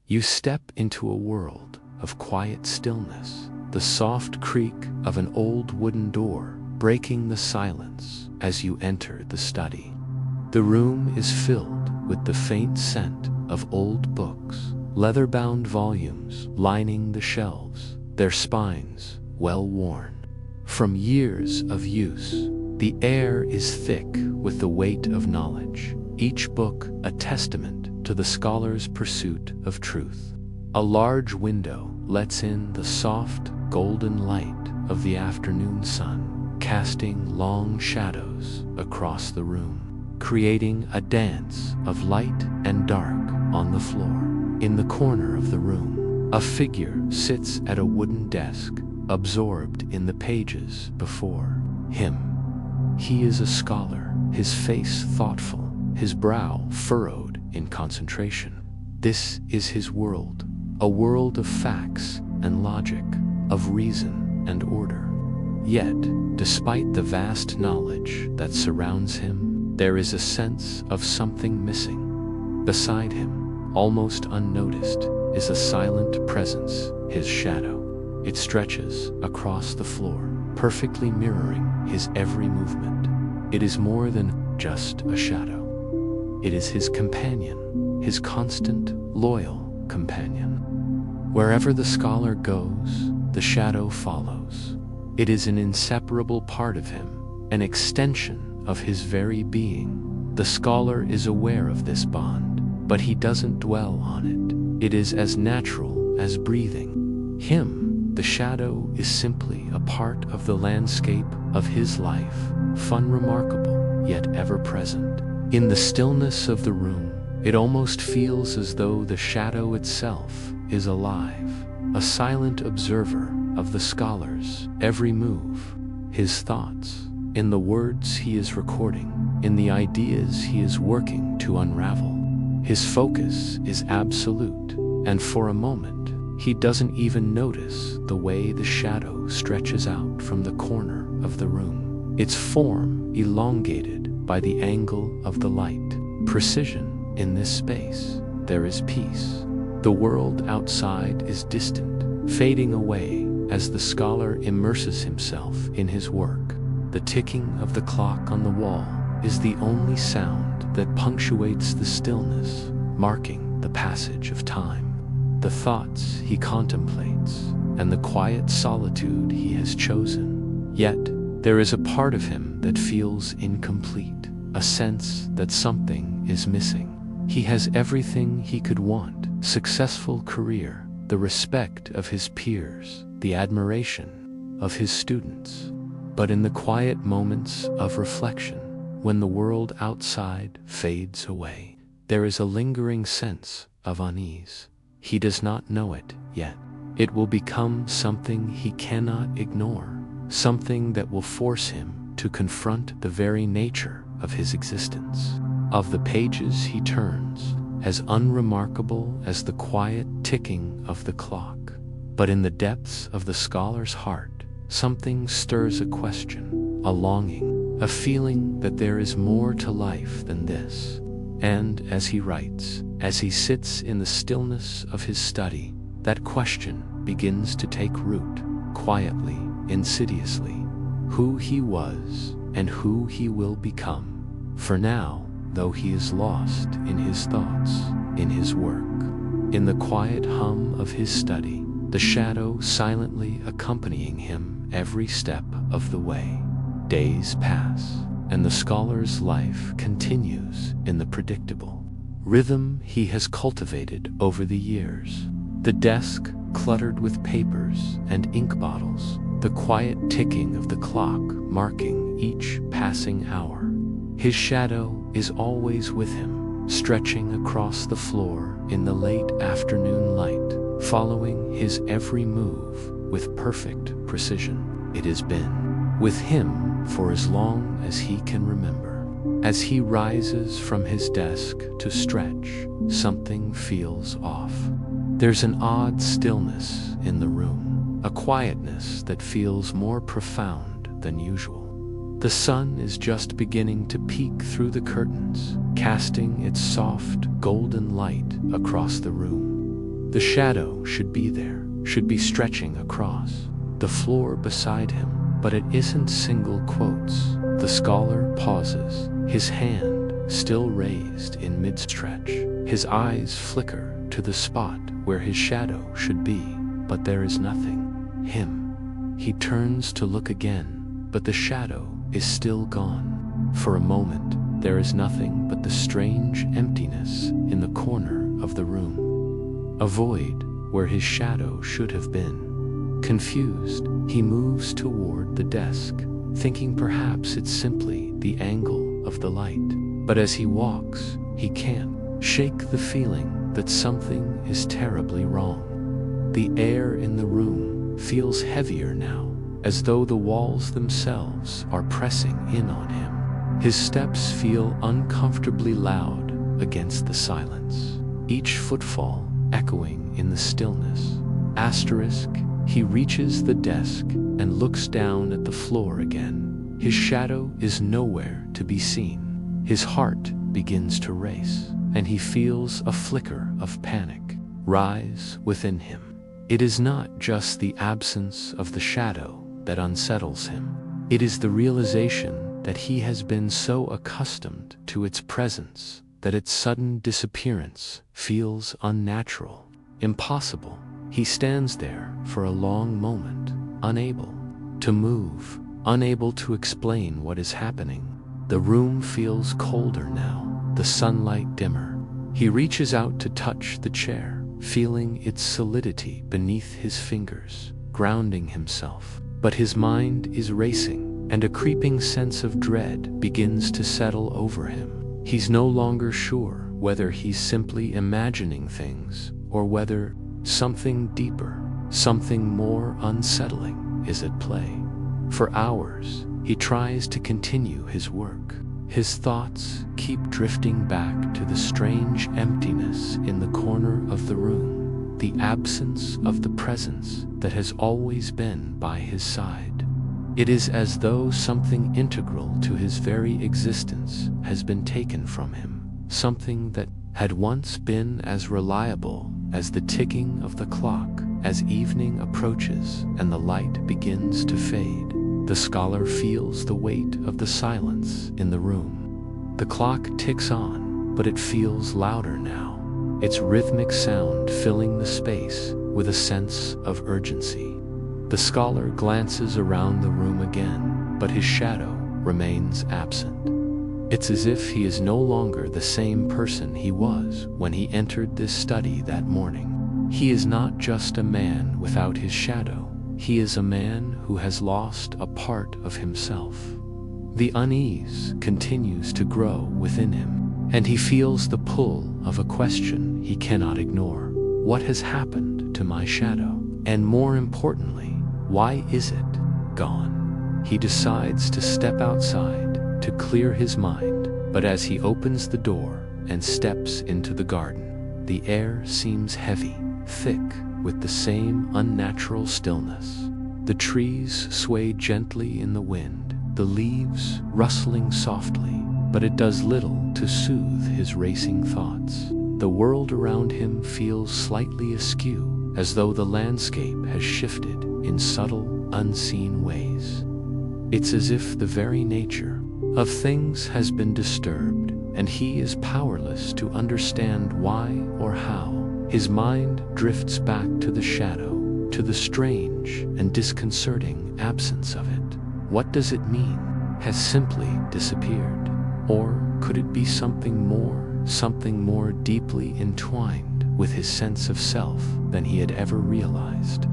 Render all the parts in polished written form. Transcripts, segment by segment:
You step into a world of quiet stillness, the soft creak of an old wooden door breaking the silence as you enter the study. The room is filled with the faint scent of old books, leather-bound volumes lining the shelves, their spines well worn. From years of use, the air is thick with the weight of knowledge, each book a testament to the scholar's pursuit of truth. A large window lets in the soft, golden light of the afternoon sun, casting long shadows across the room, creating a dance of light and dark on the floor. In the corner of the room, a figure sits at a wooden desk, absorbed in the pages before him. He is a scholar, his face thoughtful, his brow furrowed in concentration. This is his world, a world of facts and logic, of reason and order. Yet, despite the vast knowledge that surrounds him, there is a sense of something missing. Beside him, almost unnoticed, is a silent presence, his shadow. It stretches across the floor, perfectly mirroring his every movement. It is more than just a shadow. It is his companion, his constant, loyal companion. Wherever the scholar goes, the shadow follows. It is an inseparable part of him, an extension of his very being. The scholar is aware of this bond, but he doesn't dwell on it. It is as natural as breathing. The shadow is simply a part of the landscape of his life, fun, remarkable, yet ever present. In the stillness of the room, it almost feels as though the shadow itself is alive, a silent observer of the scholar's every move, his thoughts, in the words he is recording, in the ideas he is working to unravel. His focus is absolute, and for a moment, he doesn't even notice the way the shadow stretches out from the corner of the room, its form elongated by the angle of the light. Precision. In this space, there is peace. The world outside is distant, fading away as the scholar immerses himself in his work. The ticking of the clock on the wall is the only sound that punctuates the stillness, marking the passage of time. The thoughts he contemplates, and the quiet solitude he has chosen. Yet, there is a part of him that feels incomplete, a sense that something is missing. He has everything he could want: successful career, the respect of his peers, the admiration of his students. But in the quiet moments of reflection, when the world outside fades away, there is a lingering sense of unease. He does not know it yet. It will become something he cannot ignore, something that will force him to confront the very nature of his existence. Of the pages he turns, as unremarkable as the quiet ticking of the clock. But in the depths of the scholar's heart, something stirs a question, a longing, a feeling that there is more to life than this. And as he writes, as he sits in the stillness of his study, that question begins to take root, quietly, insidiously. Who he was and who he will become. For now, though he is lost in his thoughts, in his work, in the quiet hum of his study, the shadow silently accompanying him every step of the way. Days pass, and the scholar's life continues in the predictable rhythm he has cultivated over the years. The desk cluttered with papers and ink bottles, the quiet ticking of the clock marking each passing hour. His shadow is always with him, stretching across the floor in the late afternoon light, following his every move with perfect precision. It has been with him for as long as he can remember. As he rises from his desk to stretch, something feels off. There's an odd stillness in the room, a quietness that feels more profound than usual. The sun is just beginning to peek through the curtains, casting its soft, golden light across the room. The shadow should be there, should be stretching across the floor beside him, but it isn't. Single quotes. The scholar pauses, his hand still raised in mid-stretch. His eyes flicker to the spot where his shadow should be, but there is nothing. He turns to look again, but the shadow is still gone. For a moment, there is nothing but the strange emptiness in the corner of the room. A void where his shadow should have been. Confused, he moves toward the desk, thinking perhaps it's simply the angle of the light. But as he walks, he can't shake the feeling that something is terribly wrong. The air in the room feels heavier now, as though the walls themselves are pressing in on him. His steps feel uncomfortably loud against the silence, each footfall echoing in the stillness. He reaches the desk and looks down at the floor again. His shadow is nowhere to be seen. His heart begins to race, and he feels a flicker of panic rise within him. It is not just the absence of the shadow that unsettles him. It is the realization that he has been so accustomed to its presence that its sudden disappearance feels unnatural, impossible. He stands there for a long moment, unable to move, unable to explain what is happening. The room feels colder now, the sunlight dimmer. He reaches out to touch the chair, feeling its solidity beneath his fingers, grounding himself. But his mind is racing, and a creeping sense of dread begins to settle over him. He's no longer sure whether he's simply imagining things, or whether something deeper, something more unsettling is at play. For hours, he tries to continue his work. His thoughts keep drifting back to the strange emptiness in the corner of the room, the absence of the presence that has always been by his side. It is as though something integral to his very existence has been taken from him, something that had once been as reliable as the ticking of the clock. As evening approaches and the light begins to fade, the scholar feels the weight of the silence in the room. The clock ticks on, but it feels louder now, its rhythmic sound filling the space with a sense of urgency. The scholar glances around the room again, but his shadow remains absent. It's as if he is no longer the same person he was when he entered this study that morning. He is not just a man without his shadow. He is a man who has lost a part of himself. The unease continues to grow within him, and he feels the pull of a question he cannot ignore. What has happened to my shadow? And more importantly, why is it gone? He decides to step outside to clear his mind, but as he opens the door and steps into the garden, the air seems heavy, thick with the same unnatural stillness. The trees sway gently in the wind, the leaves rustling softly, but it does little to soothe his racing thoughts. The world around him feels slightly askew, as though the landscape has shifted in subtle, unseen ways. It's as if the very nature of things has been disturbed, and he is powerless to understand why or how. His mind drifts back to the shadow, to the strange and disconcerting absence of it. What does it mean? Has simply disappeared? Or could it be something more deeply entwined with his sense of self than he had ever realized?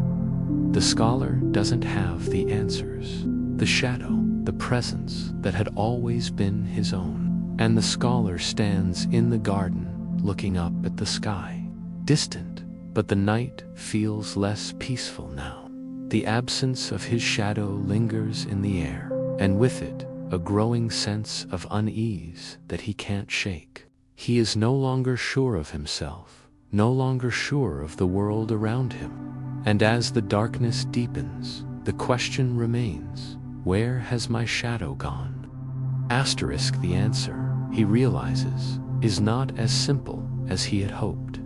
The scholar doesn't have the answers. The shadow, the presence that had always been his own. And the scholar stands in the garden, looking up at the sky. Distant, but the night feels less peaceful now. The absence of his shadow lingers in the air, and with it, a growing sense of unease that he can't shake. He is no longer sure of himself, no longer sure of the world around him. And as the darkness deepens, the question remains, where has my shadow gone? The answer, he realizes, is not as simple as he had hoped.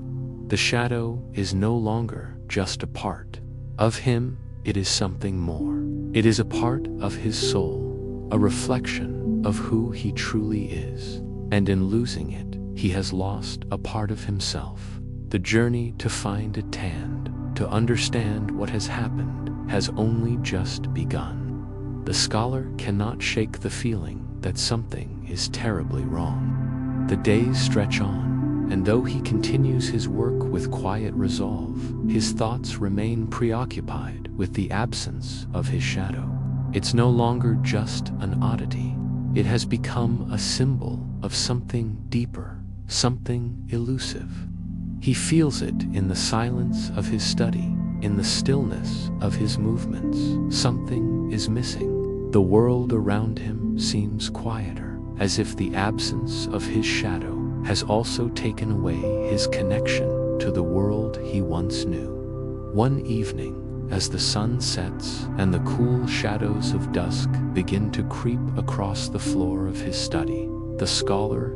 The shadow is no longer just a part of him, it is something more. It is a part of his soul, a reflection of who he truly is. And in losing it, he has lost a part of himself. The journey to find it and to understand what has happened has only just begun. The scholar cannot shake the feeling that something is terribly wrong. The days stretch on, and though he continues his work with quiet resolve, his thoughts remain preoccupied with the absence of his shadow. It's no longer just an oddity. It has become a symbol of something deeper, something elusive. He feels it in the silence of his study, in the stillness of his movements. Something is missing. The world around him seems quieter, as if the absence of his shadow has also taken away his connection to the world he once knew. One evening, as the sun sets and the cool shadows of dusk begin to creep across the floor of his study, the scholar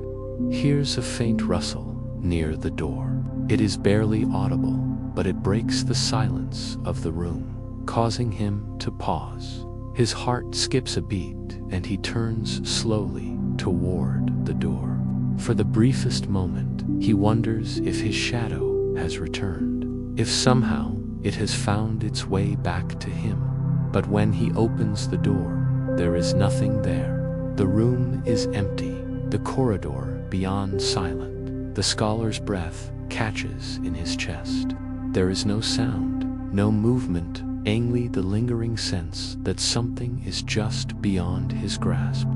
hears a faint rustle near the door. It is barely audible, but it breaks the silence of the room, causing him to pause. His heart skips a beat, and he turns slowly toward the door. For the briefest moment, he wonders if his shadow has returned, if somehow it has found its way back to him. But when he opens the door, there is nothing there. The room is empty, the corridor beyond silent. The scholar's breath catches in his chest. There is no sound, no movement, only the lingering sense that something is just beyond his grasp.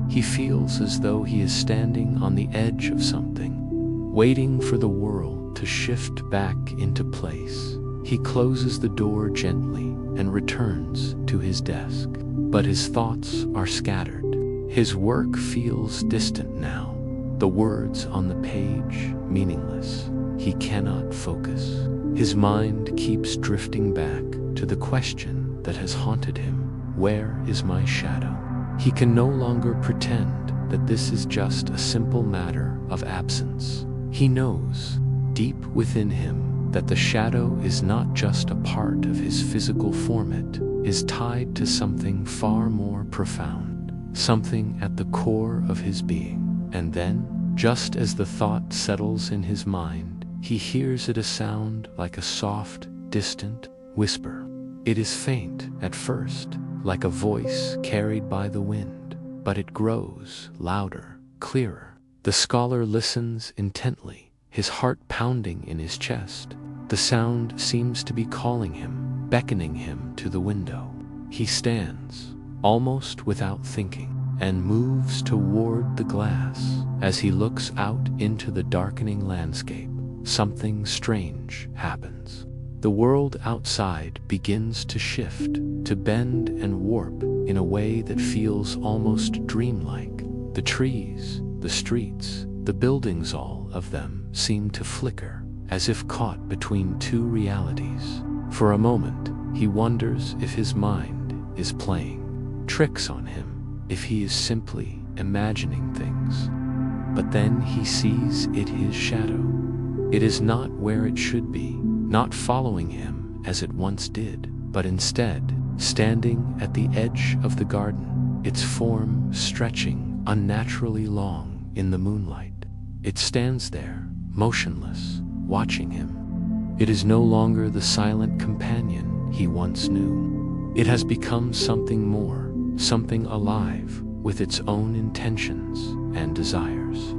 He feels as though he is standing on the edge of something, waiting for the world to shift back into place. He closes the door gently and returns to his desk. But his thoughts are scattered. His work feels distant now, the words on the page meaningless. He cannot focus. His mind keeps drifting back to the question that has haunted him: where is my shadow? He can no longer pretend that this is just a simple matter of absence. He knows, deep within him, that the shadow is not just a part of his physical form, it is tied to something far more profound, something at the core of his being. And then, just as the thought settles in his mind, he hears it, a sound like a soft, distant whisper. It is faint at first, like a voice carried by the wind, but it grows louder, clearer. The scholar listens intently, his heart pounding in his chest. The sound seems to be calling him, beckoning him to the window. He stands, almost without thinking, and moves toward the glass. As he looks out into the darkening landscape, something strange happens. The world outside begins to shift, to bend and warp in a way that feels almost dreamlike. The trees, the streets, the buildings, all of them seem to flicker, as if caught between two realities. For a moment, he wonders if his mind is playing tricks on him, if he is simply imagining things. But then he sees it, his shadow. It is not where it should be, not following him as it once did, but instead standing at the edge of the garden, its form stretching unnaturally long in the moonlight. It stands there, motionless, watching him. It is no longer the silent companion he once knew. It has become something more, something alive, with its own intentions and desires.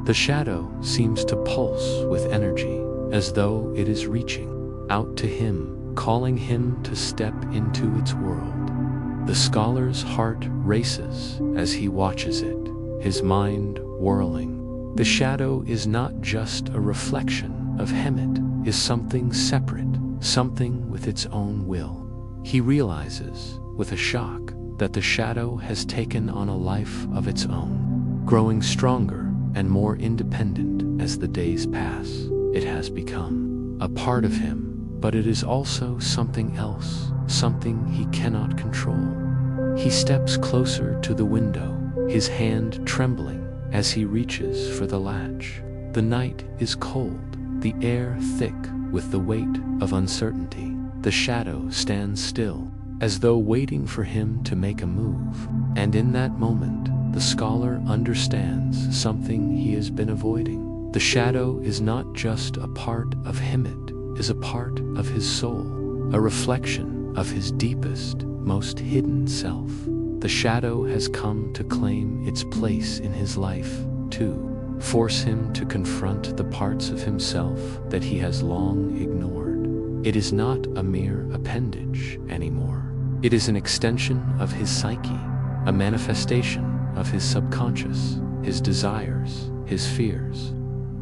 The shadow seems to pulse with energy, as though it is reaching out to him, calling him to step into its world. The scholar's heart races as he watches it, his mind whirling. The shadow is not just a reflection of him, it is something separate, something with its own will. He realizes, with a shock, that the shadow has taken on a life of its own, growing stronger and more independent as the days pass. It has become a part of him, but it is also something else, something he cannot control. He steps closer to the window, his hand trembling as he reaches for the latch. The night is cold, the air thick with the weight of uncertainty. The shadow stands still, as though waiting for him to make a move. And in that moment, the scholar understands something he has been avoiding. The shadow is not just a part of him, it is a part of his soul, a reflection of his deepest, most hidden self. The shadow has come to claim its place in his life, to force him to confront the parts of himself that he has long ignored. It is not a mere appendage anymore. It is an extension of his psyche, a manifestation of his subconscious, his desires, his fears.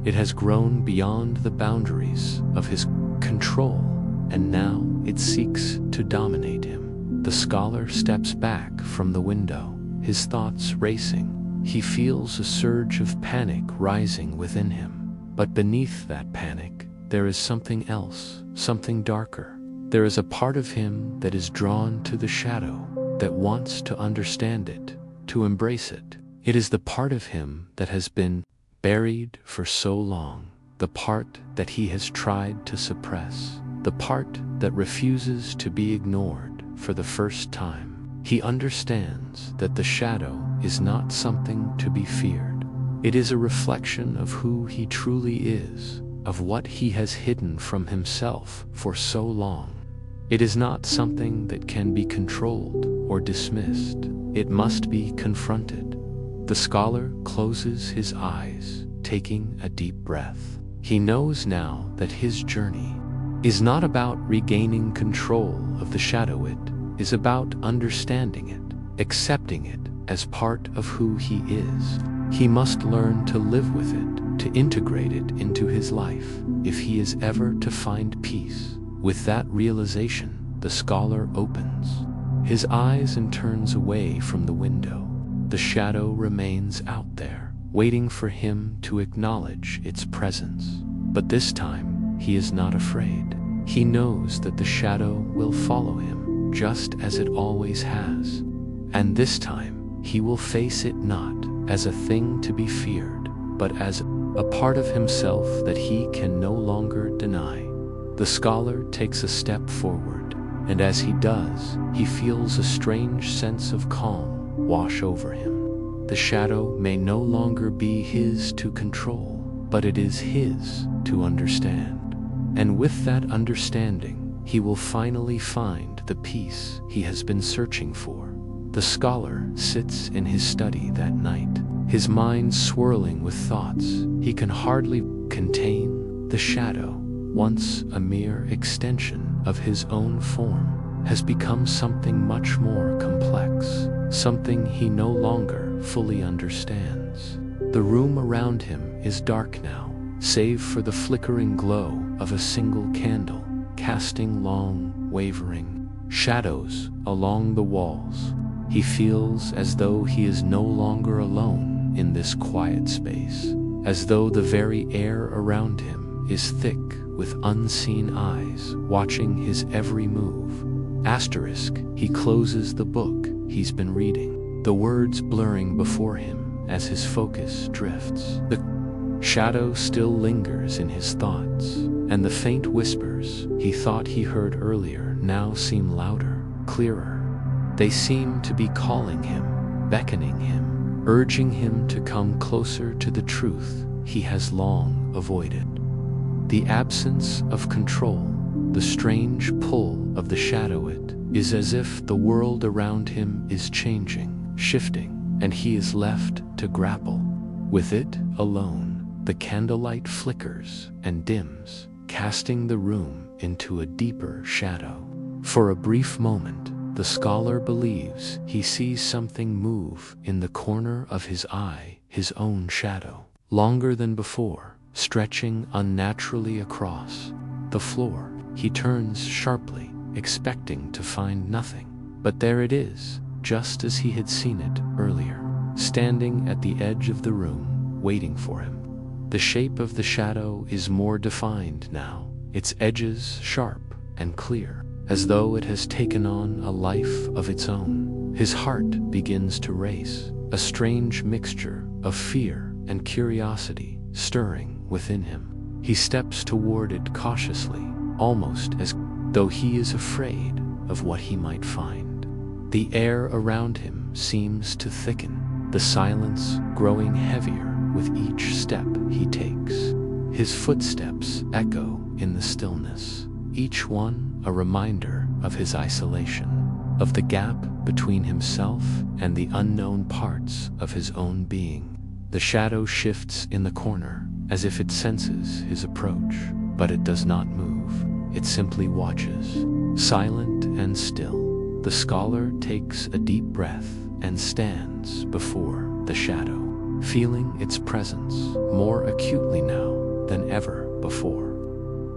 It has grown beyond the boundaries of his control, and now it seeks to dominate him. The scholar steps back from the window, his thoughts racing. He feels a surge of panic rising within him. But beneath that panic, there is something else, something darker. There is a part of him that is drawn to the shadow, that wants to understand it, to embrace it. It is the part of him that has been buried for so long, the part that he has tried to suppress, the part that refuses to be ignored. For the first time, he understands that the shadow is not something to be feared. It is a reflection of who he truly is, of what he has hidden from himself for so long. It is not something that can be controlled or dismissed. It must be confronted. The scholar closes his eyes, taking a deep breath. He knows now that his journey is not about regaining control of the shadow. It is about understanding it, accepting it as part of who he is. He must learn to live with it, to integrate it into his life, if he is ever to find peace. With that realization, the scholar opens his eyes and turns away from the window. The shadow remains out there, waiting for him to acknowledge its presence. But this time, he is not afraid. He knows that the shadow will follow him, just as it always has. And this time, he will face it not as a thing to be feared, but as a part of himself that he can no longer deny. The scholar takes a step forward, and as he does, he feels a strange sense of calm wash over him. The shadow may no longer be his to control, but it is his to understand. And with that understanding, he will finally find the peace he has been searching for. The scholar sits in his study that night, his mind swirling with thoughts he can hardly contain. The shadow, once a mere extension of his own form, has become something much more complex, something he no longer fully understands. The room around him is dark now, save for the flickering glow of a single candle, casting long, wavering shadows along the walls. He feels as though he is no longer alone in this quiet space, as though the very air around him is thick with unseen eyes watching his every move. Asterisk, he closes the book he's been reading, the words blurring before him as his focus drifts. The shadow still lingers in his thoughts, and the faint whispers he thought he heard earlier now seem louder, clearer. They seem to be calling him, beckoning him, urging him to come closer to the truth he has long avoided. The absence of control, the strange pull of the shadow, it is as if the world around him is changing, shifting, and he is left to grapple with it alone. The candlelight flickers and dims, casting the room into a deeper shadow. For a brief moment, the scholar believes he sees something move in the corner of his eye, his own shadow, longer than before, stretching unnaturally across the floor. He turns sharply, expecting to find nothing. But there it is, just as he had seen it earlier, standing at the edge of the room, waiting for him. The shape of the shadow is more defined now, its edges sharp and clear, as though it has taken on a life of its own. His heart begins to race, a strange mixture of fear and curiosity stirring within him. He steps toward it cautiously, almost as though he is afraid of what he might find. The air around him seems to thicken, the silence growing heavier with each step he takes. His footsteps echo in the stillness, each one a reminder of his isolation, of the gap between himself and the unknown parts of his own being. The shadow shifts in the corner, as if it senses his approach, but it does not move. It simply watches, silent and still. The scholar takes a deep breath and stands before the shadow, feeling its presence more acutely now than ever before.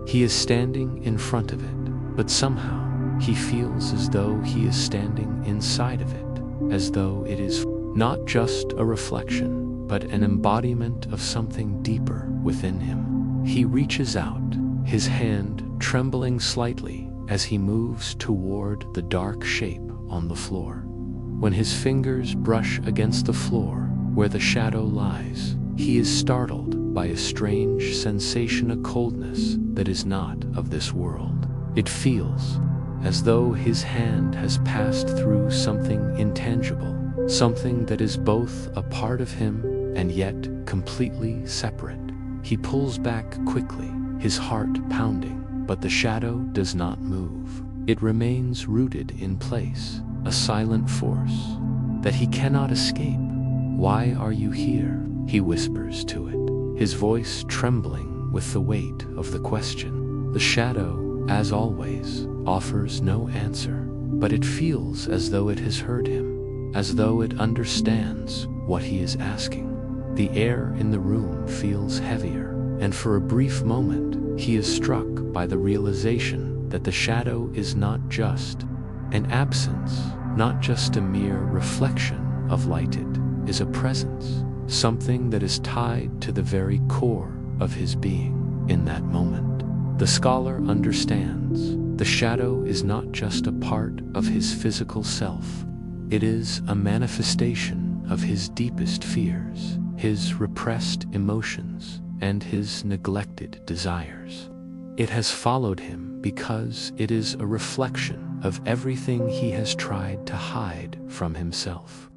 He is standing in front of it, but somehow he feels as though he is standing inside of it, as though it is not just a reflection, but an embodiment of something deeper within him. He reaches out, his hand trembling slightly as he moves toward the dark shape on the floor. When his fingers brush against the floor where the shadow lies, he is startled by a strange sensation of coldness that is not of this world. It feels as though his hand has passed through something intangible, something that is both a part of him and yet completely separate. He pulls back quickly, his heart pounding, but the shadow does not move. It remains rooted in place, a silent force that he cannot escape. "Why are you here?" he whispers to it, his voice trembling with the weight of the question. The shadow, as always, offers no answer, but it feels as though it has heard him, as though it understands what he is asking. The air in the room feels heavier, and for a brief moment, he is struck by the realization that the shadow is not just an absence, not just a mere reflection of light. It is a presence, something that is tied to the very core of his being. In that moment, the scholar understands the shadow is not just a part of his physical self. It is a manifestation of his deepest fears, his repressed emotions, and his neglected desires. It has followed him because it is a reflection of everything he has tried to hide from himself.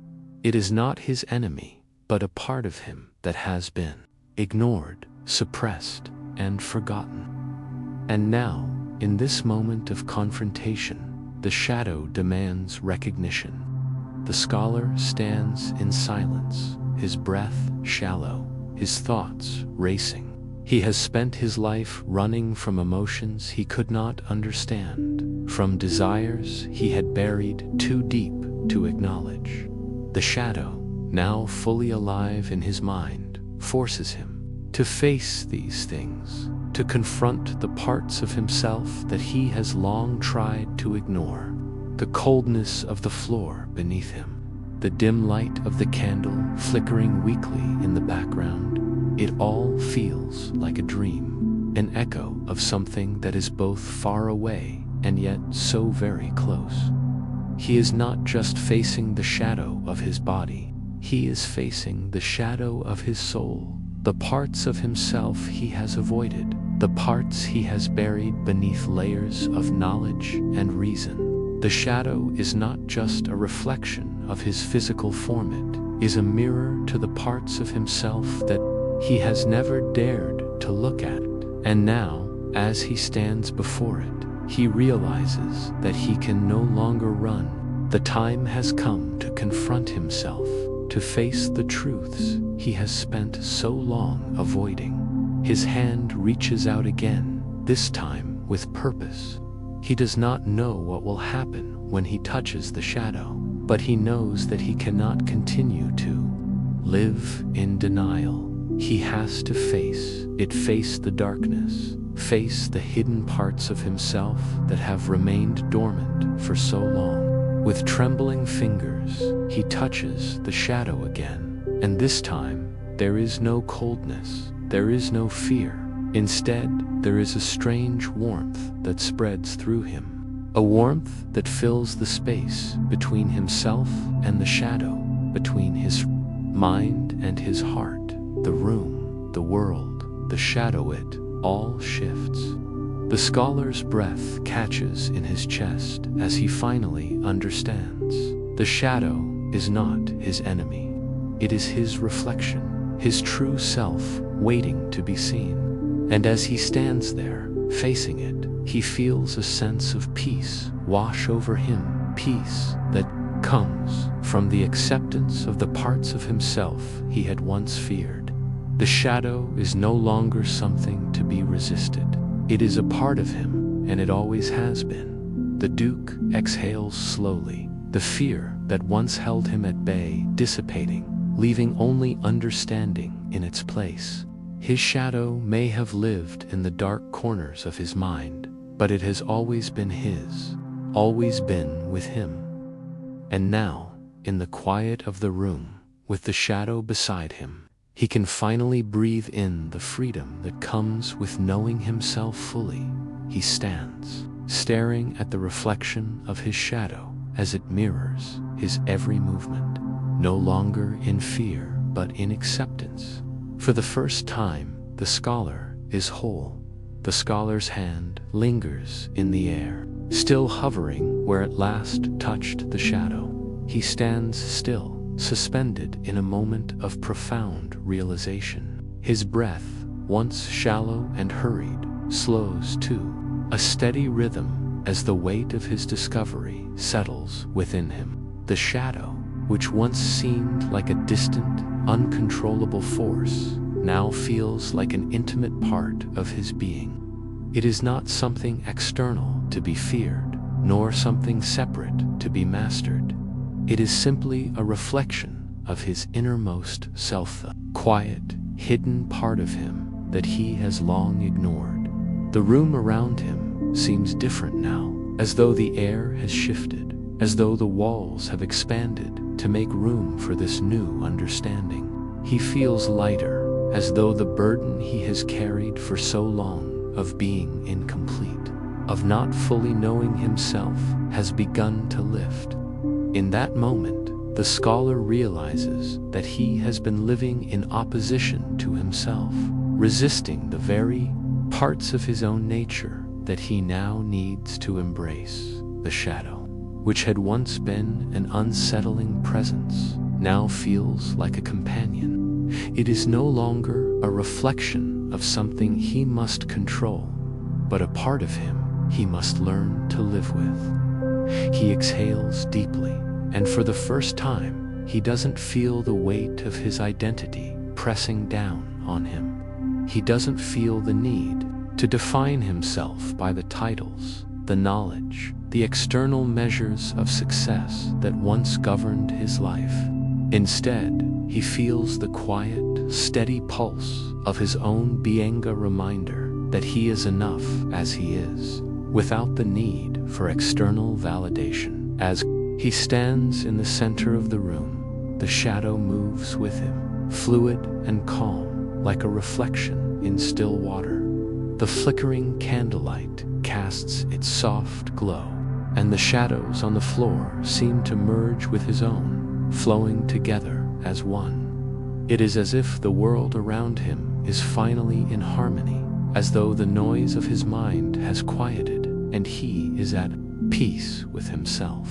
It is not his enemy, but a part of him that has been ignored, suppressed, and forgotten. And now, in this moment of confrontation, the shadow demands recognition. The scholar stands in silence, his breath shallow, his thoughts racing. He has spent his life running from emotions he could not understand, from desires he had buried too deep to acknowledge. The shadow, now fully alive in his mind, forces him to face these things, to confront the parts of himself that he has long tried to ignore. The coldness of the floor beneath him, the dim light of the candle flickering weakly in the background, it all feels like a dream, an echo of something that is both far away and yet so very close. He is not just facing the shadow of his body, he is facing the shadow of his soul, the parts of himself he has avoided, the parts he has buried beneath layers of knowledge and reason. The shadow is not just a reflection of his physical form, it is a mirror to the parts of himself that he has never dared to look at. And now, as he stands before it, he realizes that he can no longer run. The time has come to confront himself, to face the truths he has spent so long avoiding. His hand reaches out again, this time with purpose. He does not know what will happen when he touches the shadow, but he knows that he cannot continue to live in denial. He has to face the darkness, face the hidden parts of himself that have remained dormant for so long. With trembling fingers, he touches the shadow again, and this time, there is no coldness, there is no fear. Instead, there is a strange warmth that spreads through him, a warmth that fills the space between himself and the shadow, between his mind and his heart. The room, the world, the shadow, it all shifts. The scholar's breath catches in his chest as he finally understands. The shadow is not his enemy. It is his reflection, his true self waiting to be seen. And as he stands there, facing it, he feels a sense of peace wash over him, peace that comes from the acceptance of the parts of himself he had once feared. The shadow is no longer something to be resisted. It is a part of him, and it always has been. The Duke exhales slowly, the fear that once held him at bay dissipating, leaving only understanding in its place. His shadow may have lived in the dark corners of his mind, but it has always been his, always been with him. And now, in the quiet of the room, with the shadow beside him, he can finally breathe in the freedom that comes with knowing himself fully. He stands, staring at the reflection of his shadow as it mirrors his every movement, no longer in fear but in acceptance. For the first time, the scholar is whole. The scholar's hand lingers in the air, still hovering where it last touched the shadow. He stands still, suspended in a moment of profound realization. His breath, once shallow and hurried, slows to a steady rhythm as the weight of his discovery settles within him. The shadow, which once seemed like a distant, uncontrollable force, now feels like an intimate part of his being. It is not something external to be feared, nor something separate to be mastered. It is simply a reflection of his innermost self, the quiet, hidden part of him that he has long ignored. The room around him seems different now, as though the air has shifted, as though the walls have expanded to make room for this new understanding. He feels lighter, as though the burden he has carried for so long of being incomplete, of not fully knowing himself, has begun to lift. In that moment, the scholar realizes that he has been living in opposition to himself, resisting the very parts of his own nature that he now needs to embrace. The shadow, which had once been an unsettling presence, now feels like a companion. It is no longer a reflection of something he must control, but a part of him he must learn to live with. He exhales deeply, and for the first time, he doesn't feel the weight of his identity pressing down on him. He doesn't feel the need to define himself by the titles, the knowledge, the external measures of success that once governed his life. Instead, he feels the quiet, steady pulse of his own being, a reminder that he is enough as he is, without the need for external validation. As he stands in the center of the room, the shadow moves with him, fluid and calm, like a reflection in still water. The flickering candlelight casts its soft glow, and the shadows on the floor seem to merge with his own, flowing together as one. It is as if the world around him is finally in harmony, as though the noise of his mind has quieted, and he is at peace with himself.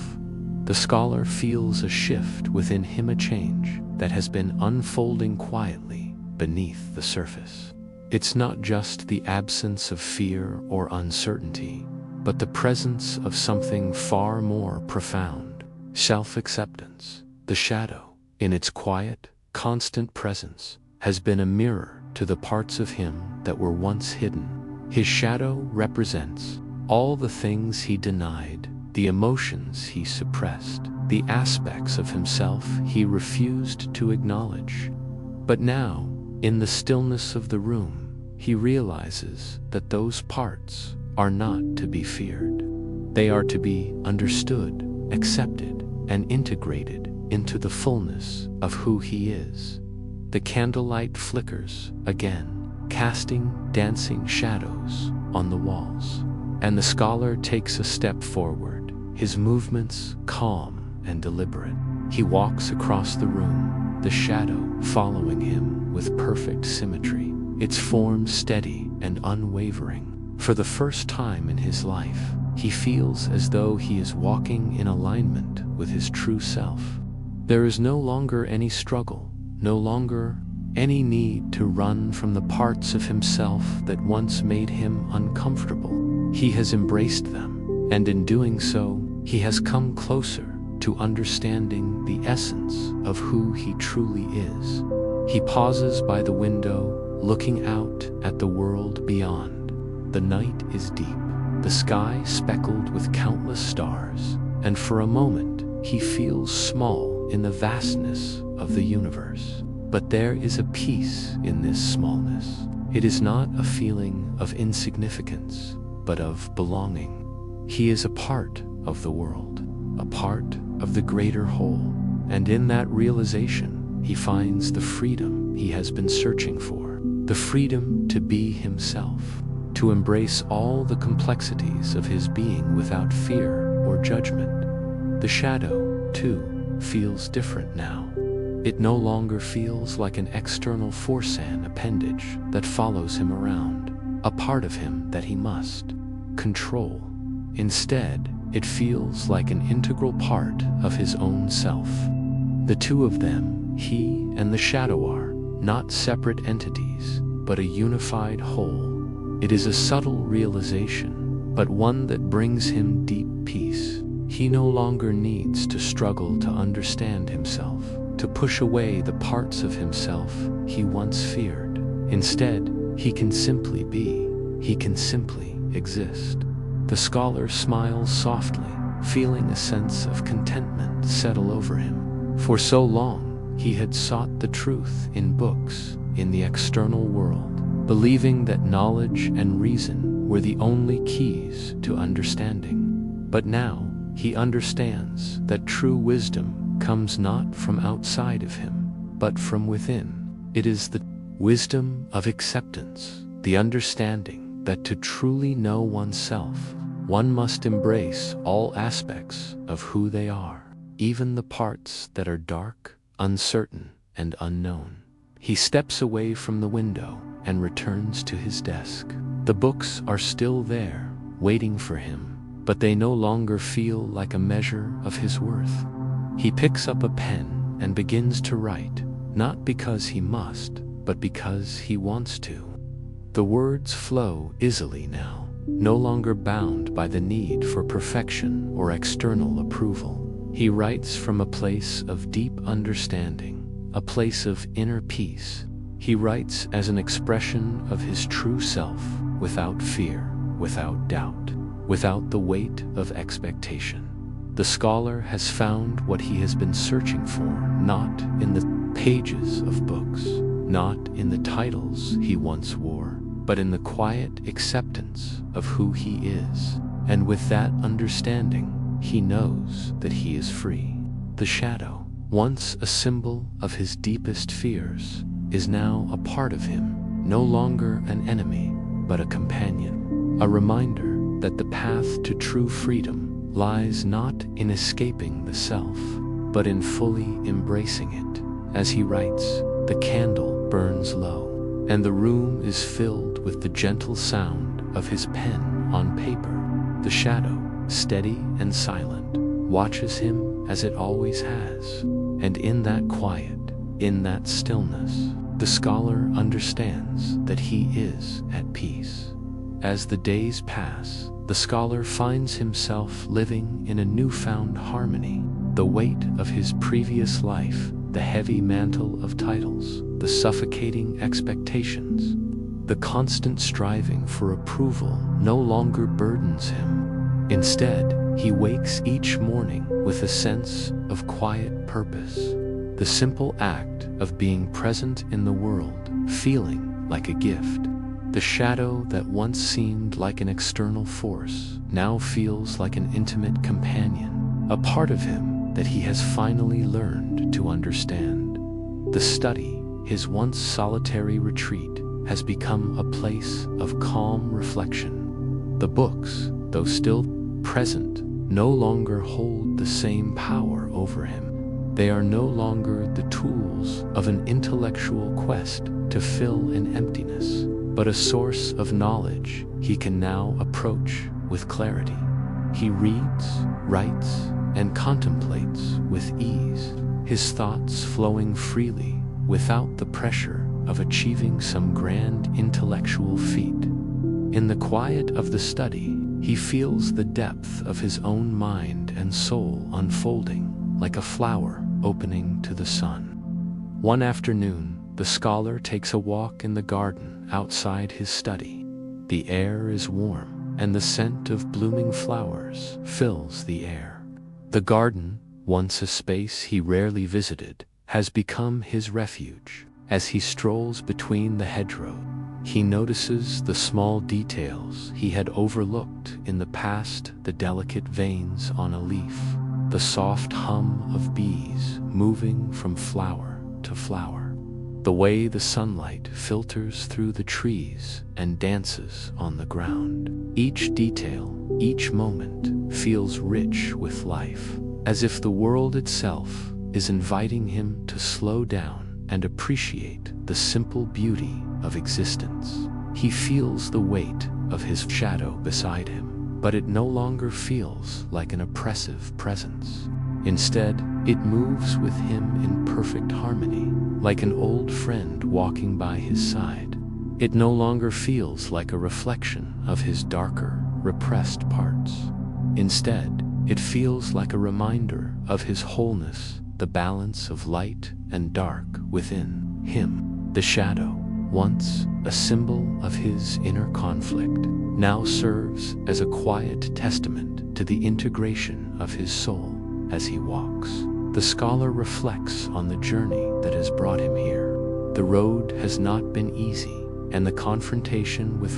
The scholar feels a shift within him, a change that has been unfolding quietly beneath the surface. It's not just the absence of fear or uncertainty, but the presence of something far more profound: self-acceptance. The shadow, in its quiet, constant presence, has been a mirror to the parts of him that were once hidden. His shadow represents all the things he denied, the emotions he suppressed, the aspects of himself he refused to acknowledge. But now, in the stillness of the room, he realizes that those parts are not to be feared. They are to be understood, accepted, and integrated into the fullness of who he is. The candlelight flickers again, casting dancing shadows on the walls, and the scholar takes a step forward, his movements calm and deliberate. He walks across the room, the shadow following him with perfect symmetry, its form steady and unwavering. For the first time in his life, he feels as though he is walking in alignment with his true self. There is no longer any struggle, no longer any need to run from the parts of himself that once made him uncomfortable. He has embraced them, and in doing so, he has come closer to understanding the essence of who he truly is. He pauses by the window, looking out at the world beyond. The night is deep, the sky speckled with countless stars, and for a moment he feels small in the vastness of the universe. But there is a peace in this smallness. It is not a feeling of insignificance, but of belonging. He is a part of the world, a part of the greater whole, and in that realization, he finds the freedom he has been searching for, the freedom to be himself, to embrace all the complexities of his being without fear or judgment. The shadow, too, feels different now. It no longer feels like an external force-an appendage that follows him around, a part of him that he must control. Instead, it feels like an integral part of his own self. The two of them, he and the shadow, are not separate entities, but a unified whole. It is a subtle realization, but one that brings him deep peace. He no longer needs to struggle to understand himself, to push away the parts of himself he once feared. Instead, he can simply be. He can simply exist. The scholar smiles softly, feeling a sense of contentment settle over him. For so long, he had sought the truth in books, in the external world, believing that knowledge and reason were the only keys to understanding. But now, he understands that true wisdom comes not from outside of him, but from within. It is the wisdom of acceptance, the understanding that to truly know oneself, one must embrace all aspects of who they are, even the parts that are dark, uncertain, and unknown. He steps away from the window and returns to his desk. The books are still there, waiting for him, but they no longer feel like a measure of his worth. He picks up a pen and begins to write, not because he must, but because he wants to. The words flow easily now, no longer bound by the need for perfection or external approval. He writes from a place of deep understanding, a place of inner peace. He writes as an expression of his true self, without fear, without doubt, without the weight of expectation. The scholar has found what he has been searching for, not in the pages of books, not in the titles he once wore, but in the quiet acceptance of who he is. And with that understanding, he knows that he is free. The shadow, once a symbol of his deepest fears, is now a part of him, no longer an enemy, but a companion, a reminder that the path to true freedom lies not in escaping the self, but in fully embracing it. As he writes, the candle burns low, and the room is filled with the gentle sound of his pen on paper. The shadow, steady and silent, watches him as it always has, and in that quiet, in that stillness, the scholar understands that he is at peace. As the days pass, the scholar finds himself living in a newfound harmony. The weight of his previous life, the heavy mantle of titles, the suffocating expectations, the constant striving for approval no longer burdens him. Instead, he wakes each morning with a sense of quiet purpose, the simple act of being present in the world, feeling like a gift. The shadow that once seemed like an external force now feels like an intimate companion, a part of him that he has finally learned to understand. The study, his once solitary retreat, has become a place of calm reflection. The books, though still present, no longer hold the same power over him. They are no longer the tools of an intellectual quest to fill an emptiness. but a source of knowledge he can now approach with clarity. He reads, writes, and contemplates with ease, his thoughts flowing freely without the pressure of achieving some grand intellectual feat. In the quiet of the study, he feels the depth of his own mind and soul unfolding like a flower opening to the sun. One afternoon, the scholar takes a walk in the garden outside his study. The air is warm, and the scent of blooming flowers fills the air. The garden, once a space he rarely visited, has become his refuge. As he strolls between the hedgerows, he notices the small details he had overlooked in the past: the delicate veins on a leaf, the soft hum of bees moving from flower to flower, the way the sunlight filters through the trees and dances on the ground. Each detail, each moment, feels rich with life, as if the world itself is inviting him to slow down and appreciate the simple beauty of existence. He feels the weight of his shadow beside him, but it no longer feels like an oppressive presence. Instead, it moves with him in perfect harmony, like an old friend walking by his side. It no longer feels like a reflection of his darker, repressed parts. Instead, it feels like a reminder of his wholeness, the balance of light and dark within him. The shadow, once a symbol of his inner conflict, now serves as a quiet testament to the integration of his soul. As he walks, the scholar reflects on the journey that has brought him here. The road has not been easy, and the confrontation with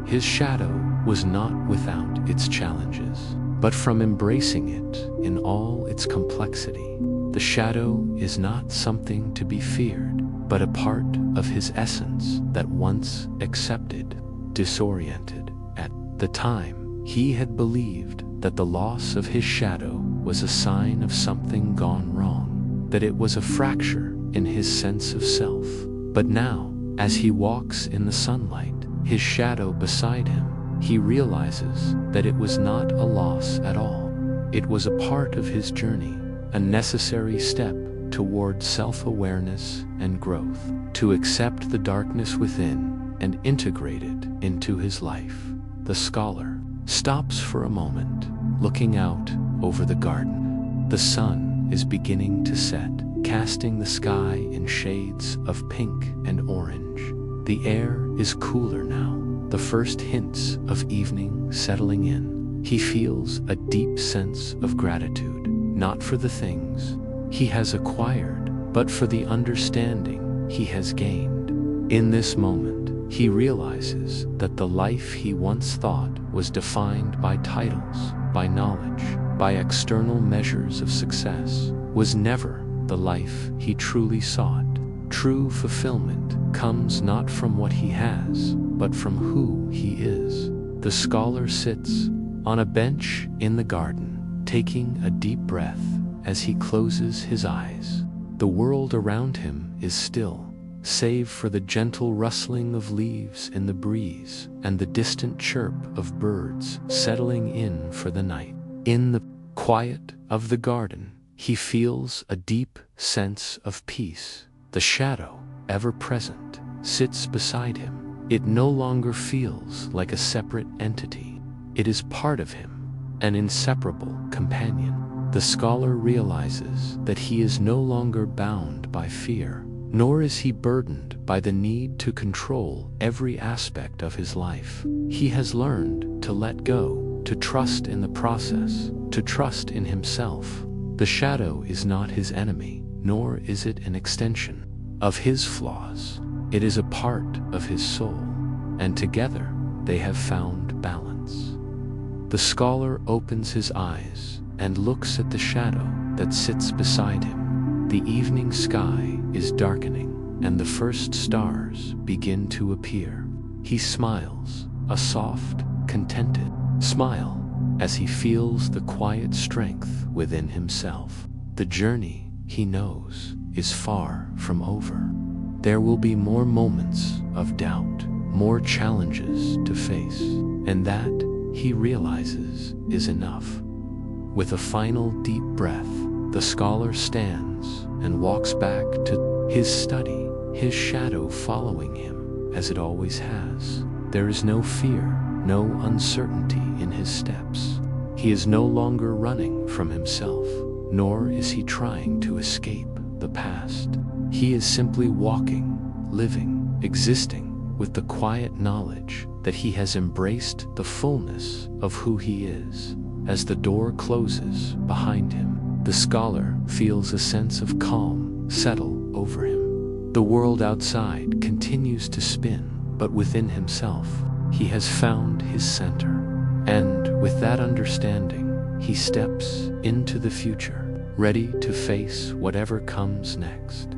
his shadow was not without its challenges. But from embracing it in all its complexity, the shadow is not something to be feared, but a part of his essence that once accepted, disoriented. At the time, he had believed that the loss of his shadow was a sign of something gone wrong, that it was a fracture in his sense of self. But now, as he walks in the sunlight, his shadow beside him, he realizes that it was not a loss at all. It was a part of his journey, a necessary step toward self-awareness and growth, to accept the darkness within and integrate it into his life. The scholar stops for a moment, looking out over the garden. The sun is beginning to set, casting the sky in shades of pink and orange. The air is cooler now, the first hints of evening settling in. He feels a deep sense of gratitude, not for the things he has acquired, but for the understanding he has gained. In this moment, he realizes that the life he once thought was defined by titles, by knowledge, by external measures of success, was never the life he truly sought. True fulfillment comes not from what he has, but from who he is. The scholar sits on a bench in the garden, taking a deep breath as he closes his eyes. The world around him is still, save for the gentle rustling of leaves in the breeze and the distant chirp of birds settling in for the night. In the quiet of the garden, he feels a deep sense of peace. The shadow, ever present, sits beside him. It no longer feels like a separate entity. It is part of him, an inseparable companion. The scholar realizes that he is no longer bound by fear, nor is he burdened by the need to control every aspect of his life. He has learned to let go, to trust in the process, to trust in himself. The shadow is not his enemy, nor is it an extension of his flaws. It is a part of his soul, and together they have found balance. The scholar opens his eyes and looks at the shadow that sits beside him. The evening sky is darkening, and the first stars begin to appear. He smiles, a soft, contented smile, as he feels the quiet strength within himself. The journey, he knows, is far from over. There will be more moments of doubt, more challenges to face, and that, he realizes, is enough. With a final deep breath, the scholar stands and walks back to his study, his shadow following him as it always has. There is no fear, no uncertainty in his steps. He is no longer running from himself, nor is he trying to escape the past. He is simply walking, living, existing, with the quiet knowledge that he has embraced the fullness of who he is. As the door closes behind him, the scholar feels a sense of calm settle over him. The world outside continues to spin, but within himself, he has found his center. And with that understanding, he steps into the future, ready to face whatever comes next.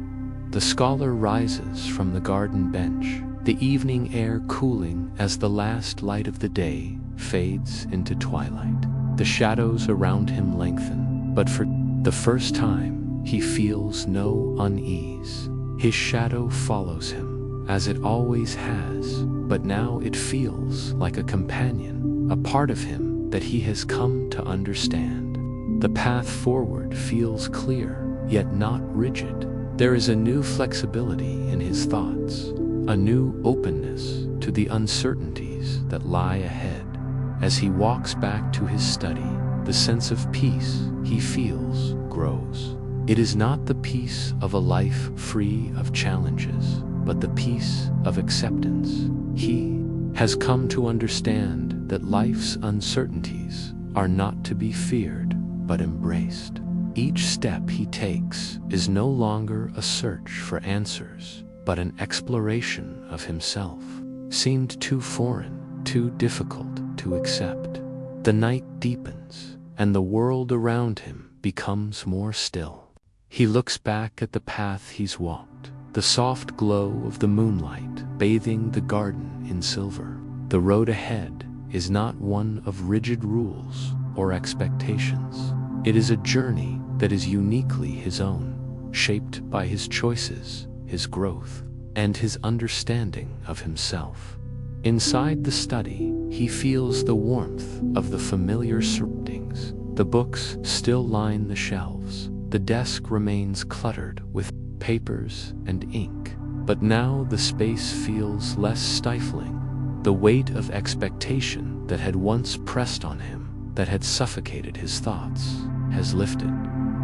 The scholar rises from the garden bench, the evening air cooling as the last light of the day fades into twilight. The shadows around him lengthen, but for the first time, he feels no unease. His shadow follows him, as it always has, but now it feels like a companion, a part of him that he has come to understand. The path forward feels clear, yet not rigid. There is a new flexibility in his thoughts, a new openness to the uncertainties that lie ahead. As he walks back to his study, the sense of peace he feels grows. It is not the peace of a life free of challenges, but the peace of acceptance. He has come to understand that life's uncertainties are not to be feared, but embraced. Each step he takes is no longer a search for answers, but an exploration of himself. Seemed too foreign, too difficult to accept. The night deepens, and the world around him becomes more still. He looks back at the path he's walked, the soft glow of the moonlight bathing the garden in silver. The road ahead is not one of rigid rules or expectations. It is a journey that is uniquely his own, shaped by his choices, his growth, and his understanding of himself. Inside the study, he feels the warmth of the familiar surroundings. The books still line the shelves. The desk remains cluttered with papers and ink, but now the space feels less stifling. The weight of expectation that had once pressed on him, that had suffocated his thoughts, has lifted.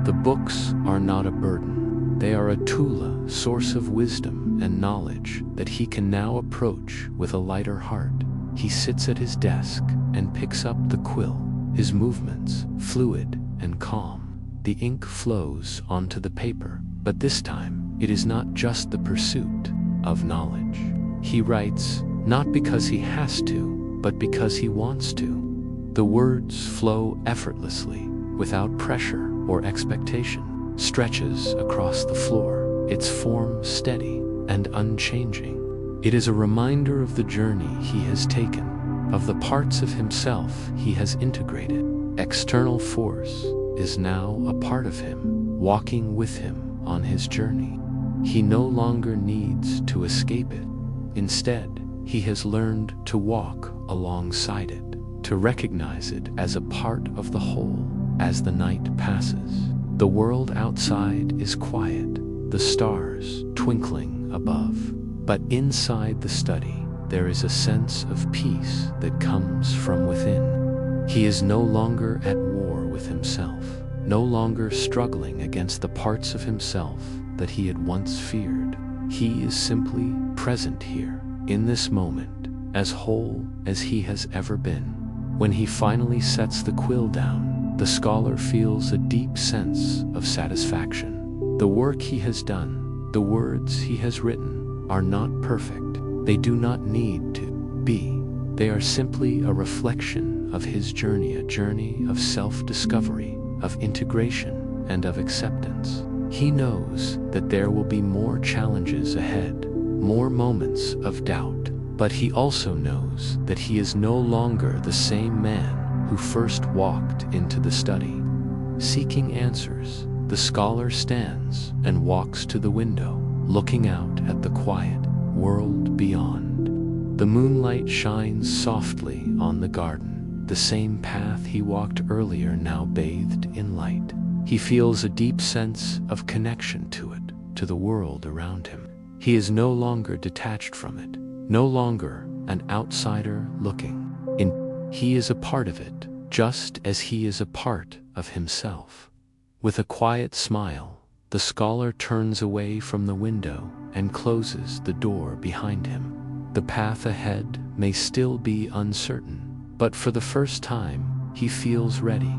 The books are not a burden. They are a tool, source of wisdom and knowledge that he can now approach with a lighter heart. He sits at his desk and picks up the quill, his movements fluid and calm. The ink flows onto the paper, but this time it is not just the pursuit of knowledge. He writes not because he has to, but because he wants to. The words flow effortlessly, without pressure or expectation. Stretches across the floor, its form steady and unchanging. It is a reminder of the journey he has taken, of the parts of himself he has integrated. External force is now a part of him, walking with him on his journey. He no longer needs to escape it. Instead, he has learned to walk alongside it, to recognize it as a part of the whole. As the night passes, the world outside is quiet, the stars twinkling above. But inside the study, there is a sense of peace that comes from within. He is no longer at war with himself, no longer struggling against the parts of himself that he had once feared. He is simply present here, in this moment, as whole as he has ever been. When he finally sets the quill down, the scholar feels a deep sense of satisfaction. The work he has done, the words he has written, are not perfect. They do not need to be. They are simply a reflection of his journey, a journey of self-discovery, of integration, and of acceptance. He knows that there will be more challenges ahead, more moments of doubt, but he also knows that he is no longer the same man who first walked into the study. Seeking answers, the scholar stands and walks to the window, looking out at the quiet world beyond. The moonlight shines softly on the garden, the same path he walked earlier now bathed in light. He feels a deep sense of connection to it, to the world around him. He is no longer detached from it, no longer an outsider looking in. He is a part of it, just as he is a part of himself. With a quiet smile, the scholar turns away from the window and closes the door behind him. The path ahead may still be uncertain, but for the first time, he feels ready.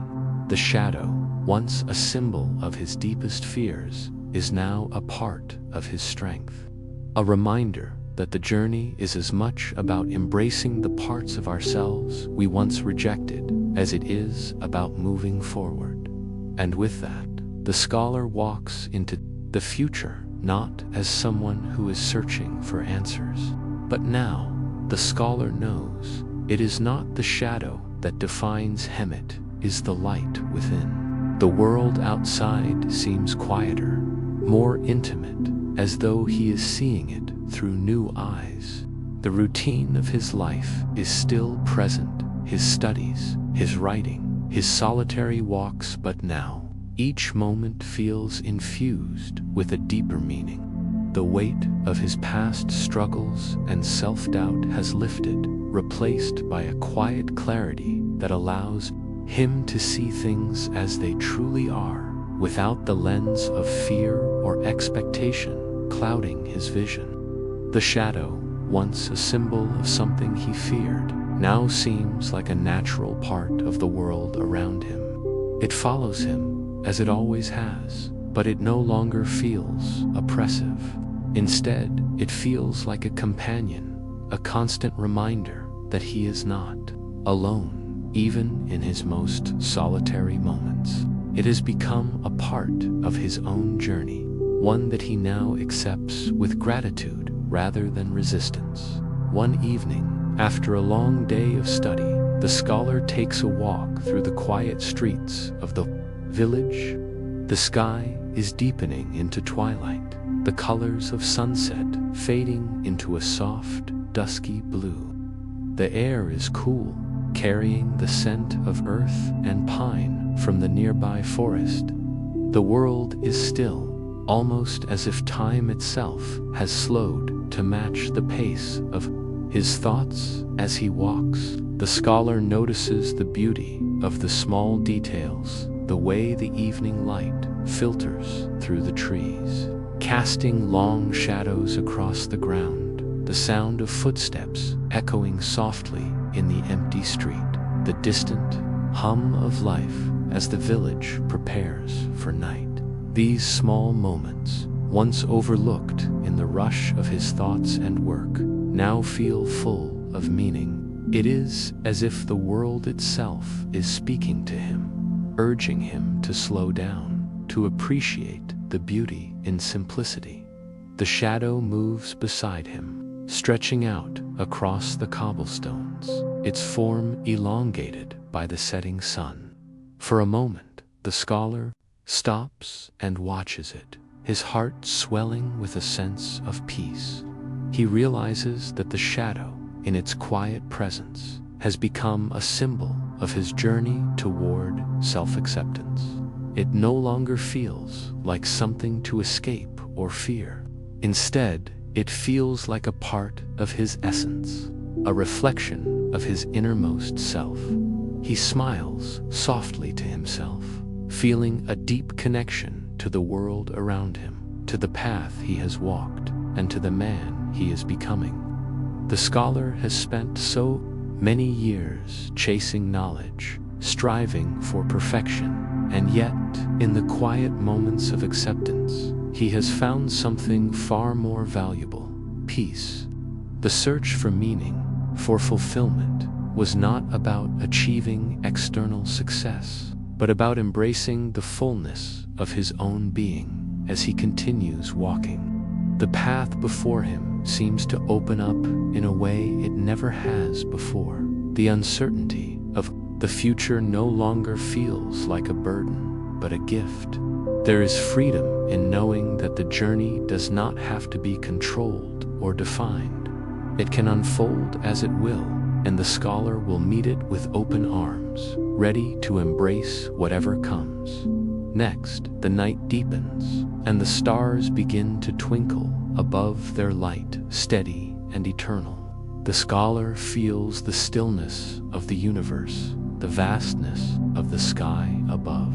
The shadow, once a symbol of his deepest fears, is now a part of his strength. A reminder that the journey is as much about embracing the parts of ourselves we once rejected as it is about moving forward. And with that, the scholar walks into the future not as someone who is searching for answers, but now the scholar knows it is not the shadow that defines him, it is the light within. The world outside seems quieter, more intimate, as though he is seeing it through new eyes. The routine of his life is still present, his studies, his writing, his solitary walks, but now each moment feels infused with a deeper meaning. The weight of his past struggles and self-doubt has lifted, replaced by a quiet clarity that allows him to see things as they truly are, without the lens of fear or expectation clouding his vision. The shadow, once a symbol of something he feared, now seems like a natural part of the world around him. It follows him, as it always has, but it no longer feels oppressive. Instead, it feels like a companion, a constant reminder that he is not alone, even in his most solitary moments. It has become a part of his own journey, one that he now accepts with gratitude rather than resistance. One evening, after a long day of study, the scholar takes a walk through the quiet streets of the village. The sky is deepening into twilight, the colors of sunset fading into a soft, dusky blue. The air is cool, carrying the scent of earth and pine from the nearby forest. The world is still, almost as if time itself has slowed to match the pace of his thoughts. As he walks, the scholar notices the beauty of the small details, the way the evening light filters through the trees, casting long shadows across the ground, the sound of footsteps echoing softly in the empty street, the distant hum of life as the village prepares for night. These small moments, once overlooked in the rush of his thoughts and work, now feel full of meaning. It is as if the world itself is speaking to him, urging him to slow down, to appreciate the beauty in simplicity. The shadow moves beside him, stretching out across the cobblestones, its form elongated by the setting sun. For a moment, the scholar stops and watches it, his heart swelling with a sense of peace. He realizes that the shadow, in its quiet presence, has become a symbol of his journey toward self-acceptance. It no longer feels like something to escape or fear. Instead, it feels like a part of his essence, a reflection of his innermost self. He smiles softly to himself, feeling a deep connection to the world around him, to the path he has walked, and to the man he is becoming. The scholar has spent so many years chasing knowledge, striving for perfection, and yet, in the quiet moments of acceptance, he has found something far more valuable: peace. The search for meaning, for fulfillment, was not about achieving external success, but about embracing the fullness of his own being as he continues walking. The path before him seems to open up in a way it never has before. The uncertainty of the future no longer feels like a burden, but a gift. There is freedom in knowing that the journey does not have to be controlled or defined. It can unfold as it will, and the scholar will meet it with open arms, ready to embrace whatever comes. Next, the night deepens, and the stars begin to twinkle above their light, steady and eternal. The scholar feels the stillness of the universe, the vastness of the sky above.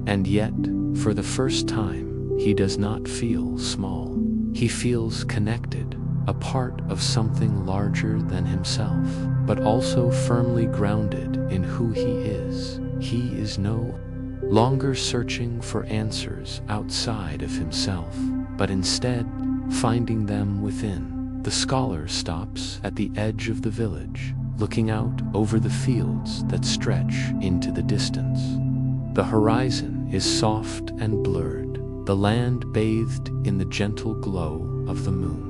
And yet, for the first time, he does not feel small. He feels connected, a part of something larger than himself, but also firmly grounded in who he is. He is no longer searching for answers outside of himself, but instead finding them within. The scholar stops at the edge of the village, looking out over the fields that stretch into the distance. The horizon is soft and blurred, the land bathed in the gentle glow of the moon.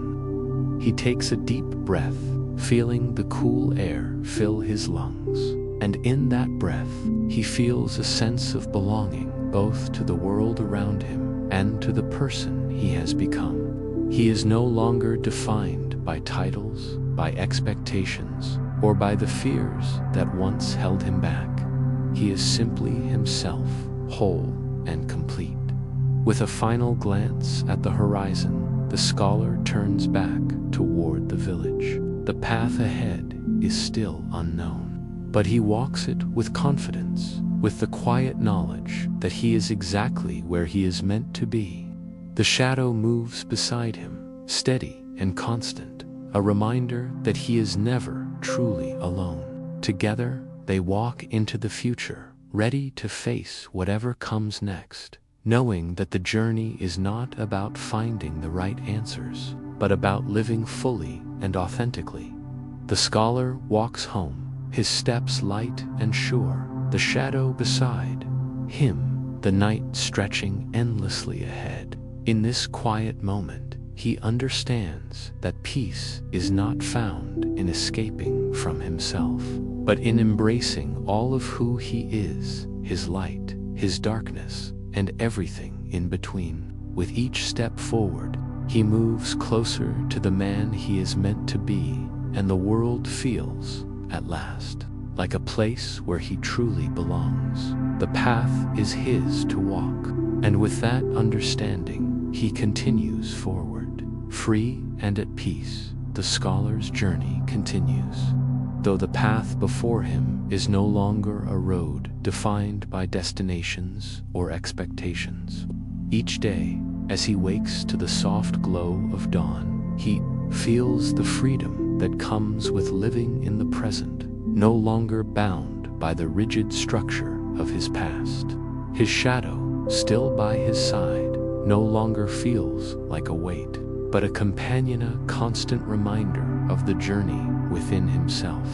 He takes a deep breath, feeling the cool air fill his lungs, and in that breath, he feels a sense of belonging, both to the world around him and to the person he has become. He is no longer defined by titles, by expectations, or by the fears that once held him back. He is simply himself, whole and complete. With a final glance at the horizon, the scholar turns back toward the village. The path ahead is still unknown, but he walks it with confidence, with the quiet knowledge that he is exactly where he is meant to be. The shadow moves beside him, steady and constant, a reminder that he is never truly alone. Together, they walk into the future, ready to face whatever comes next, knowing that the journey is not about finding the right answers, but about living fully and authentically. The scholar walks home, his steps light and sure, the shadow beside him, the night stretching endlessly ahead. In this quiet moment, he understands that peace is not found in escaping from himself, but in embracing all of who he is, his light, his darkness, and everything in between. With each step forward, he moves closer to the man he is meant to be, and the world feels, at last, like a place where he truly belongs. The path is his to walk, and with that understanding, he continues forward. Free and at peace, the scholar's journey continues. Though the path before him is no longer a road defined by destinations or expectations. Each day, as he wakes to the soft glow of dawn, he feels the freedom that comes with living in the present, no longer bound by the rigid structure of his past. His shadow, still by his side, no longer feels like a weight, but a companion, a constant reminder of the journey within himself.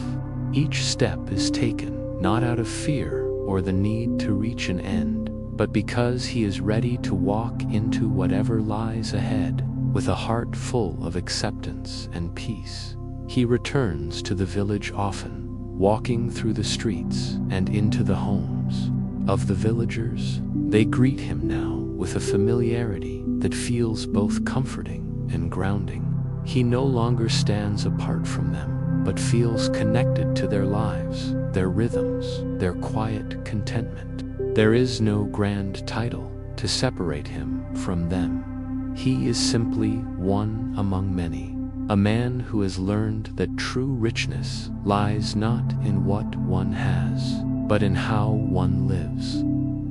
Each step is taken not out of fear or the need to reach an end, but because he is ready to walk into whatever lies ahead with a heart full of acceptance and peace. He returns to the village often, walking through the streets and into the homes of the villagers. They greet him now with a familiarity that feels both comforting and grounding. He no longer stands apart from them, but feels connected to their lives, their rhythms, their quiet contentment. There is no grand title to separate him from them. He is simply one among many, a man who has learned that true richness lies not in what one has, but in how one lives.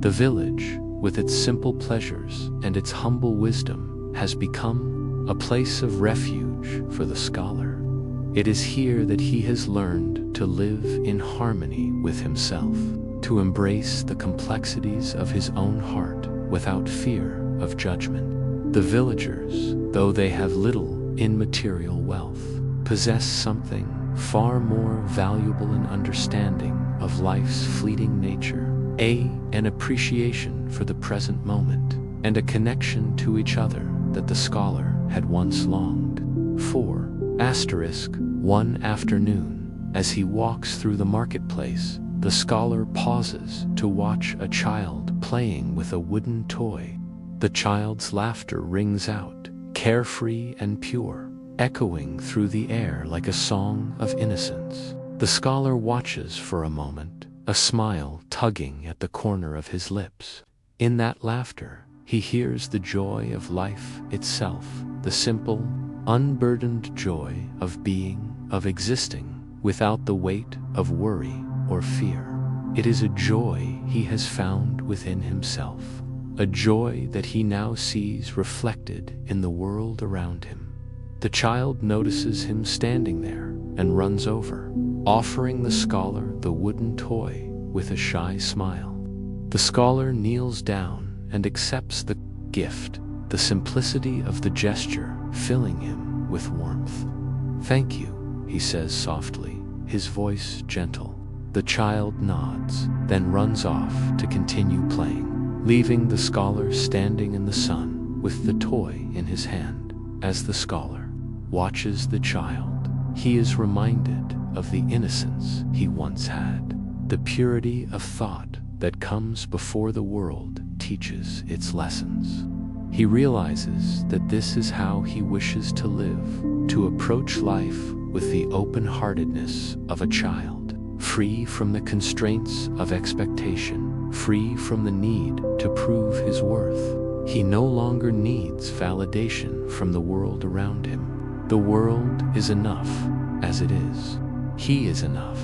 The village, with its simple pleasures and its humble wisdom, has become a place of refuge for the scholar. It is here that he has learned to live in harmony with himself, to embrace the complexities of his own heart without fear of judgment. The villagers, though they have little in material wealth, possess something far more valuable in understanding of life's fleeting nature, an appreciation for the present moment, and a connection to each other that the scholar had once longed for. One afternoon, as he walks through the marketplace, the scholar pauses to watch a child playing with a wooden toy. The child's laughter rings out, carefree and pure, echoing through the air like a song of innocence. The scholar watches for a moment, a smile tugging at the corner of his lips. In that laughter, he hears the joy of life itself, the simple, unburdened joy of being, of existing, without the weight of worry or fear. It is a joy he has found within himself, a joy that he now sees reflected in the world around him. The child notices him standing there and runs over, offering the scholar the wooden toy with a shy smile. The scholar kneels down and accepts the gift, the simplicity of the gesture filling him with warmth. "Thank you," he says softly, his voice gentle. The child nods, then runs off to continue playing, leaving the scholar standing in the sun with the toy in his hand. As the scholar watches the child, he is reminded of the innocence he once had, the purity of thought that comes before the world teaches its lessons. He realizes that this is how he wishes to live, to approach life with the open-heartedness of a child, free from the constraints of expectation, free from the need to prove his worth. He no longer needs validation from the world around him. The world is enough as it is. He is enough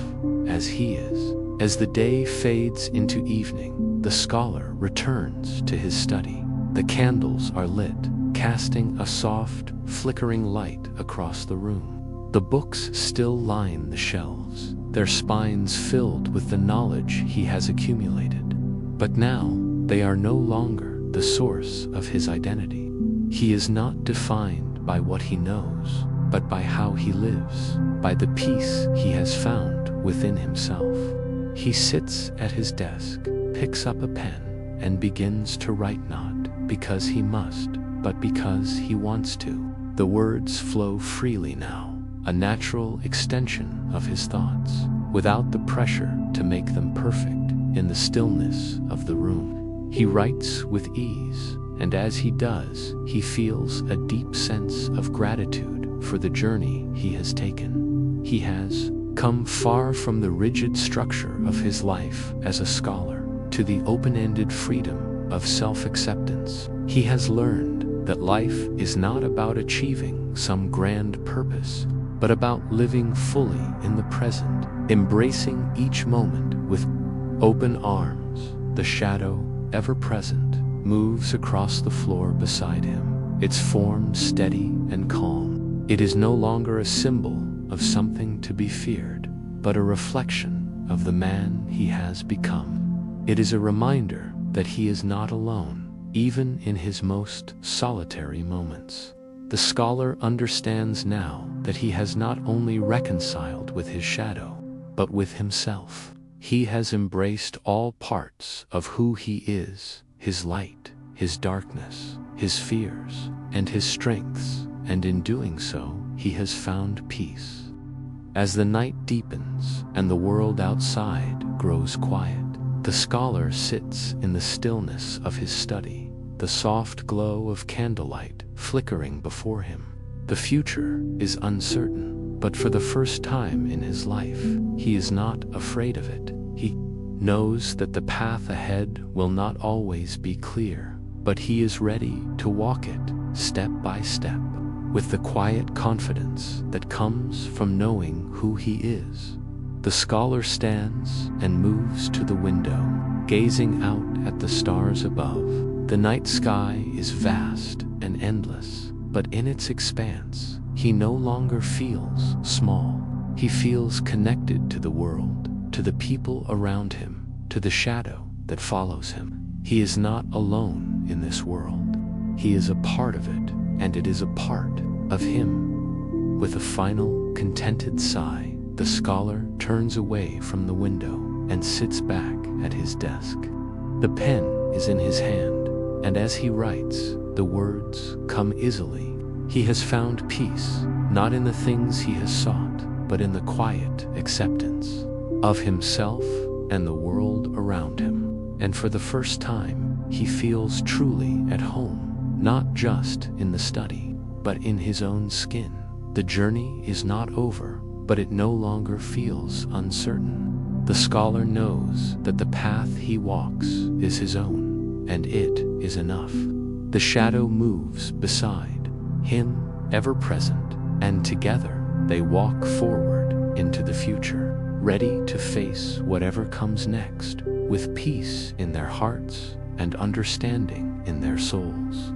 as he is. As the day fades into evening, the scholar returns to his study. The candles are lit, casting a soft, flickering light across the room. The books still line the shelves, their spines filled with the knowledge he has accumulated. But now, they are no longer the source of his identity. He is not defined by what he knows, but by how he lives, by the peace he has found within himself. He sits at his desk, picks up a pen, and begins to write, not because he must, but because he wants to. The words flow freely now, a natural extension of his thoughts, without the pressure to make them perfect in the stillness of the room. He writes with ease, and as he does, he feels a deep sense of gratitude for the journey he has taken. He has come far from the rigid structure of his life as a scholar to the open-ended freedom of self-acceptance. He has learned that life is not about achieving some grand purpose, but about living fully in the present, embracing each moment with open arms. The shadow, ever present, moves across the floor beside him, its form steady and calm. It is no longer a symbol of something to be feared, but a reflection of the man he has become. It is a reminder that he is not alone, even in his most solitary moments. The scholar understands now that he has not only reconciled with his shadow, but with himself. He has embraced all parts of who he is, his light, his darkness, his fears, and his strengths, and in doing so, he has found peace. As the night deepens and the world outside grows quiet, the scholar sits in the stillness of his study, the soft glow of candlelight flickering before him. The future is uncertain, but for the first time in his life, he is not afraid of it. He knows that the path ahead will not always be clear, but he is ready to walk it step by step, with the quiet confidence that comes from knowing who he is. The scholar stands and moves to the window, gazing out at the stars above. The night sky is vast and endless, but in its expanse, he no longer feels small. He feels connected to the world, to the people around him, to the shadow that follows him. He is not alone in this world. He is a part of it, and it is a part of him. With a final, contented sigh, the scholar turns away from the window and sits back at his desk. The pen is in his hand, and as he writes, the words come easily. He has found peace, not in the things he has sought, but in the quiet acceptance of himself and the world around him. And for the first time, he feels truly at home, not just in the study, but in his own skin. The journey is not over, but it no longer feels uncertain. The scholar knows that the path he walks is his own, and it is enough. The shadow moves beside him, ever present, and together they walk forward into the future, ready to face whatever comes next, with peace in their hearts and understanding in their souls.